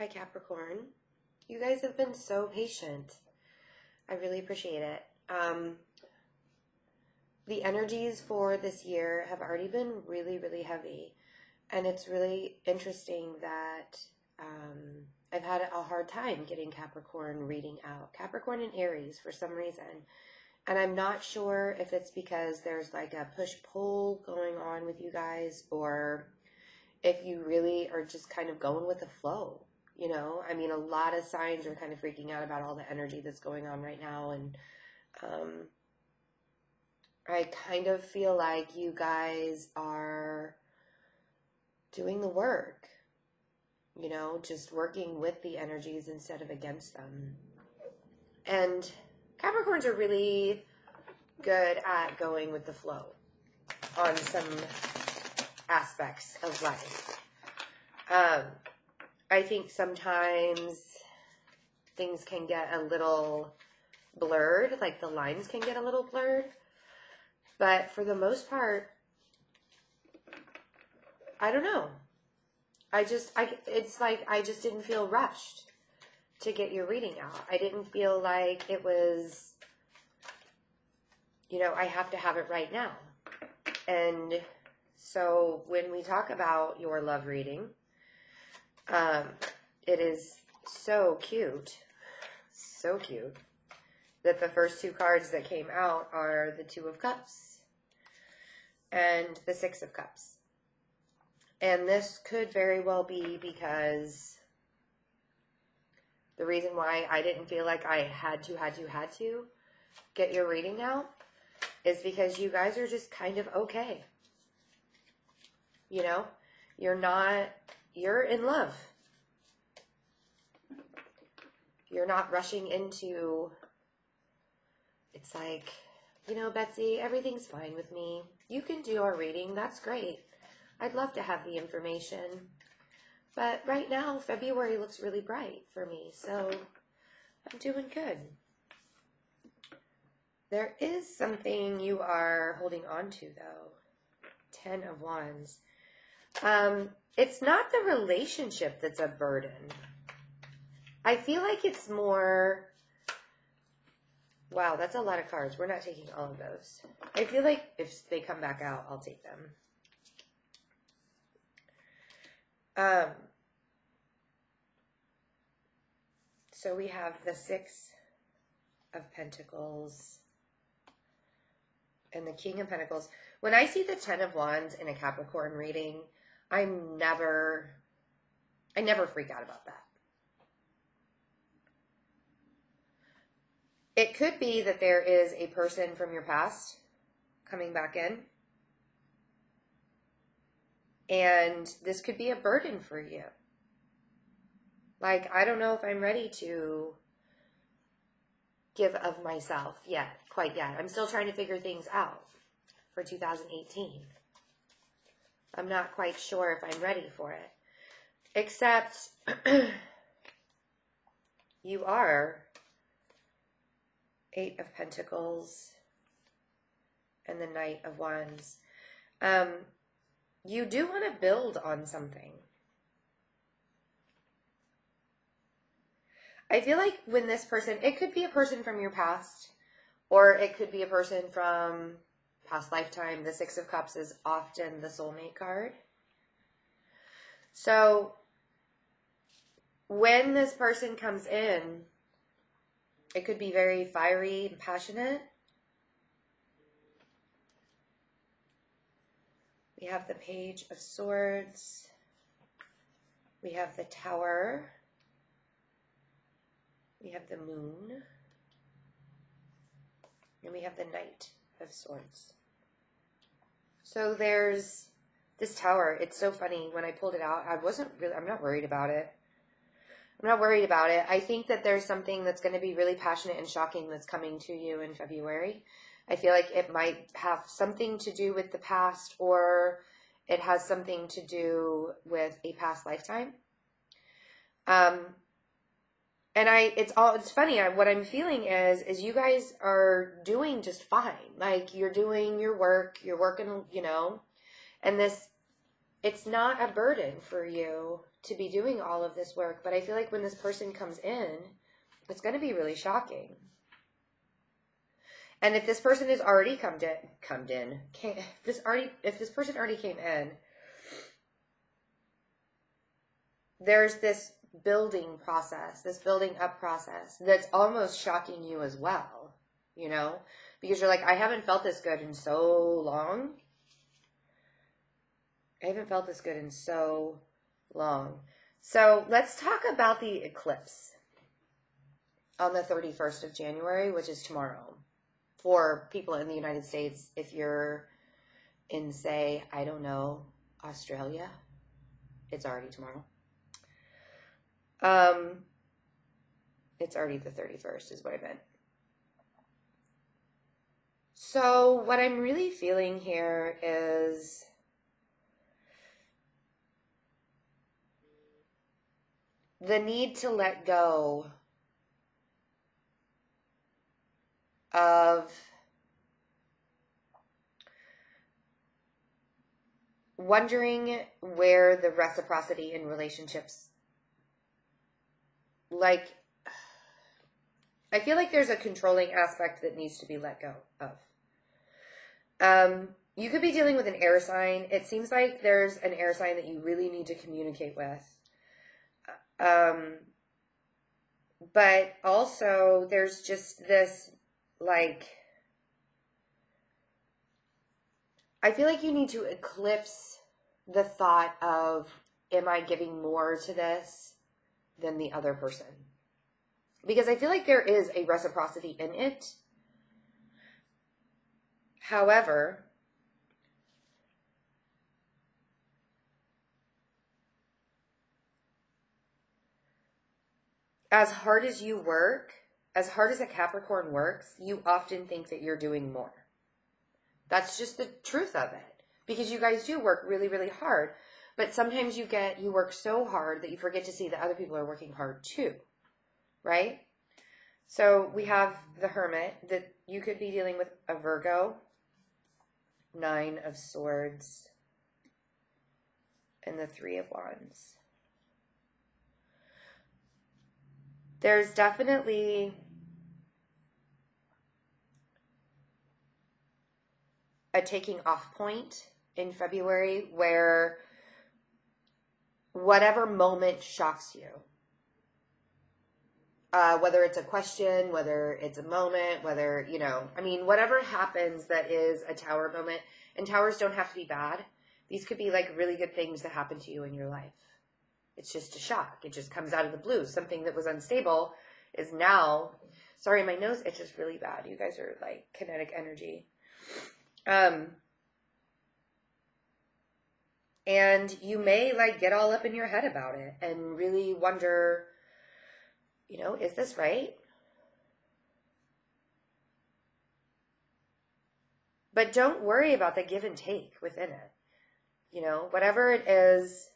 Hi, Capricorn. You guys have been so patient. I really appreciate it. The energies for this year have already been really, really heavy. And it's really interesting that I've had a hard time getting Capricorn reading out. Capricorn and Aries for some reason. And I'm not sure if it's because there's like a push-pull going on with you guys, or if you really are just kind of going with the flow. You know, I mean, a lot of signs are kind of freaking out about all the energy that's going on right now. And I kind of feel like you guys are doing the work, you know, just working with the energies instead of against them. And Capricorns are really good at going with the flow on some aspects of life. I think sometimes things can get a little blurred, like the lines can get a little blurred. But for the most part, I don't know. It's like I just didn't feel rushed to get your reading out. I didn't feel like it was, you know, I have to have it right now. And so when we talk about your love reading, it is so cute that the first two cards that came out are the Two of Cups and the Six of Cups. And this could very well be because the reason why I didn't feel like I had to get your reading out is because you guys are just kind of okay. You know, you're in love. You're not rushing into, it's like, you know, Betsy, everything's fine with me. You can do our reading. That's great. I'd love to have the information. But right now, February looks really bright for me, so I'm doing good. There is something you are holding on to, though. 10 of Wands. It's not the relationship that's a burden. I feel like it's more... Wow, that's a lot of cards. We're not taking all of those. I feel like if they come back out, I'll take them. So we have the Six of Pentacles and the King of Pentacles. When I see the 10 of Wands in a Capricorn reading, I never freak out about that. It could be that there is a person from your past coming back in. And this could be a burden for you. Like, I don't know if I'm ready to give of myself quite yet. I'm still trying to figure things out for 2018. I'm not quite sure if I'm ready for it. Except, you are 8 of Pentacles and the Knight of Wands. You do want to build on something. I feel like when this person, it could be a person from your past, or it could be a person from past lifetime. The Six of Cups is often the soulmate card. So when this person comes in, it could be very fiery and passionate. We have the Page of Swords. We have the Tower. We have the Moon. And we have the Knight of Swords. So there's this Tower. It's so funny. When I pulled it out, I'm not worried about it. I'm not worried about it. I think that there's something that's going to be really passionate and shocking that's coming to you in February. I feel like it might have something to do with the past, or it has something to do with a past lifetime. And it's funny. What I'm feeling is you guys are doing just fine. Like, you're doing your work, you're working, you know, and it's not a burden for you to be doing all of this work, but I feel like when this person comes in, it's going to be really shocking. And if this person has already if this person already came in, there's this building process, this building up process that's almost shocking you as well, you know, because you're like, I haven't felt this good in so long. I haven't felt this good in so long. So let's talk about the eclipse on the 31st of January, which is tomorrow. For people in the United States, if you're in, say, I don't know, Australia, it's already tomorrow. It's already the 31st is what I meant. So what I'm really feeling here is the need to let go of wondering where the reciprocity in relationships, like, I feel like there's a controlling aspect that needs to be let go of. You could be dealing with an air sign. It seems like there's an air sign that you really need to communicate with. But also there's just this, like, I feel like you need to eclipse the thought of, am I giving more to this than the other person? Because I feel like there is a reciprocity in it. However, as hard as you work, as hard as a Capricorn works, you often think that you're doing more. That's just the truth of it. Because you guys do work really, really hard. But sometimes you work so hard that you forget to see that other people are working hard too. Right? So we have the Hermit, that you could be dealing with a Virgo, 9 of Swords, and the 3 of Wands. There's definitely a taking off point in February where whatever moment shocks you, whether it's a question, whether it's a moment, whether, you know, I mean, whatever happens that is a tower moment, and towers don't have to be bad. These could be like really good things that happen to you in your life. It's just a shock. It just comes out of the blue. Something that was unstable is now, sorry, my nose itches really bad. You guys are like kinetic energy. And you may like get all up in your head about it and really wonder, you know, is this right? But don't worry about the give and take within it. You know, whatever it is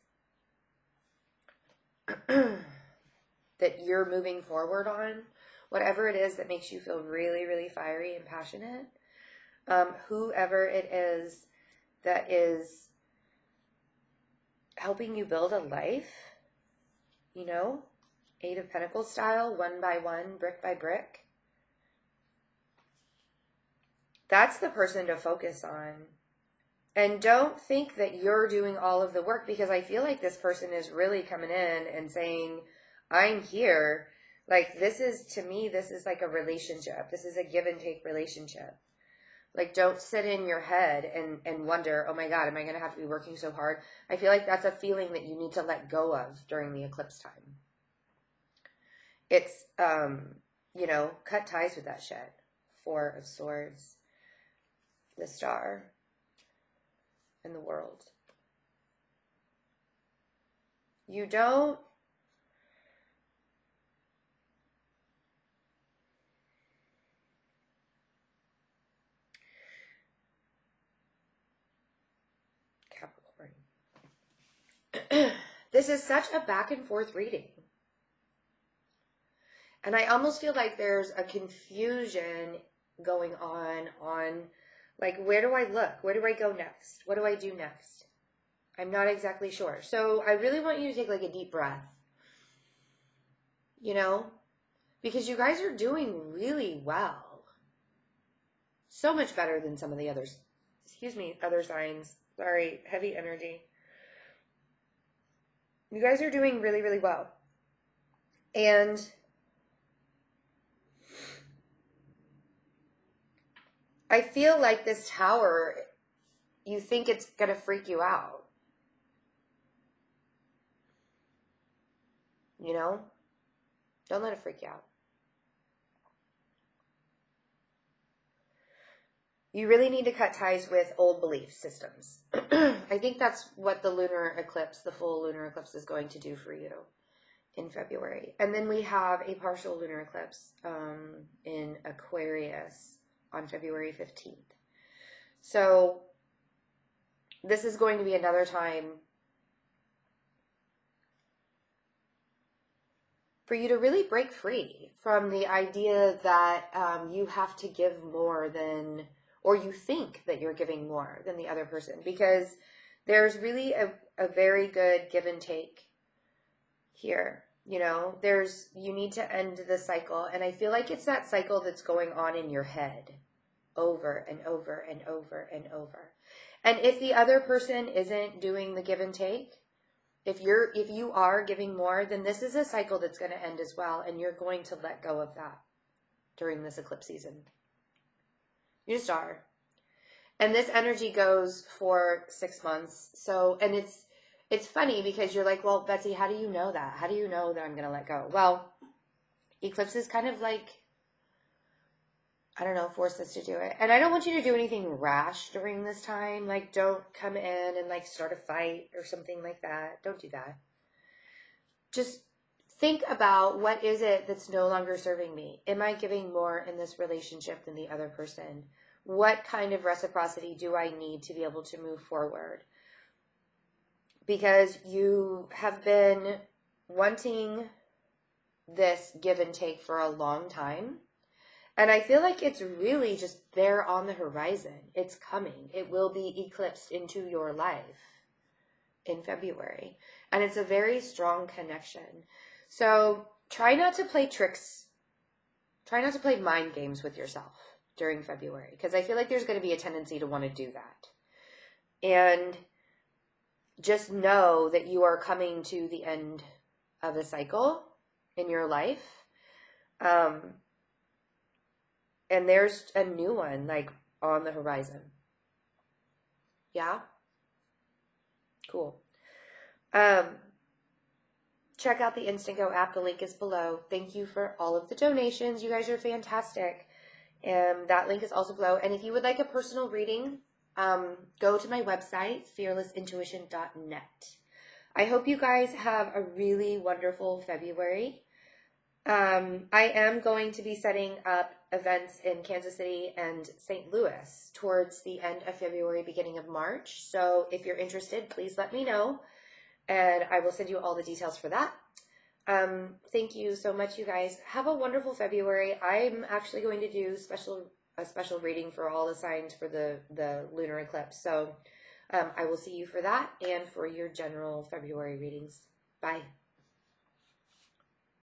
that you're moving forward on, whatever it is that makes you feel really, really fiery and passionate, whoever it is that is helping you build a life, you know, 8 of Pentacles style, one by one, brick by brick. That's the person to focus on. And don't think that you're doing all of the work, because I feel like this person is really coming in and saying, I'm here. Like, this is, to me, this is like a relationship. This is a give and take relationship. Like, don't sit in your head and wonder, oh my God, am I going to have to be working so hard? I feel like that's a feeling that you need to let go of during the eclipse time. It's, you know, cut ties with that shit. 4 of Swords, the Star, and the World. You don't Capricorn. This is such a back and forth reading. And I almost feel like there's a confusion going on like, where do I look? Where do I go next? What do I do next? I'm not exactly sure. So I really want you to take like a deep breath, you know, because you guys are doing really well. So much better than some of the others. Excuse me, other signs. Sorry, heavy energy. You guys are doing really, really well. And I feel like this Tower, you think it's going to freak you out. You know? Don't let it freak you out. You really need to cut ties with old belief systems. I think that's what the lunar eclipse, the full lunar eclipse, is going to do for you in February. And then we have a partial lunar eclipse in Aquarius on February 15th. So this is going to be another time for you to really break free from the idea that you have to give more than, or you think that you're giving more than the other person, because there's really a very good give and take here. You know, you need to end the cycle. And I feel like it's that cycle that's going on in your head over and over and over and over. And if the other person isn't doing the give and take, if you are giving more, then this is a cycle that's going to end as well. And you're going to let go of that during this eclipse season. You just are. And this energy goes for 6 months. So, and it's funny because you're like, well, Betsy, how do you know that? How do you know that I'm going to let go? Well, eclipse is kind of like, I don't know, force us to do it. And I don't want you to do anything rash during this time. Like, don't come in and like start a fight or something like that. Don't do that. Just think about, what is it that's no longer serving me? Am I giving more in this relationship than the other person? What kind of reciprocity do I need to be able to move forward? Because you have been wanting this give and take for a long time. And I feel like it's really just there on the horizon. It's coming. It will be eclipsed into your life in February. And it's a very strong connection. So try not to play tricks. Try not to play mind games with yourself during February, because I feel like there's going to be a tendency to want to do that. And just know that you are coming to the end of a cycle in your life. And there's a new one, like, on the horizon. Yeah? Cool. Check out the InstantGo app. The link is below. Thank you for all of the donations. You guys are fantastic. And that link is also below. And if you would like a personal reading, go to my website, fearlessintuition.net. I hope you guys have a really wonderful February. I am going to be setting up events in Kansas City and St. Louis towards the end of February, beginning of March. So if you're interested, please let me know, and I will send you all the details for that. Thank you so much, you guys. Have a wonderful February. I'm actually going to do a special reading for all the signs for the lunar eclipse. So I will see you for that and for your general February readings. Bye.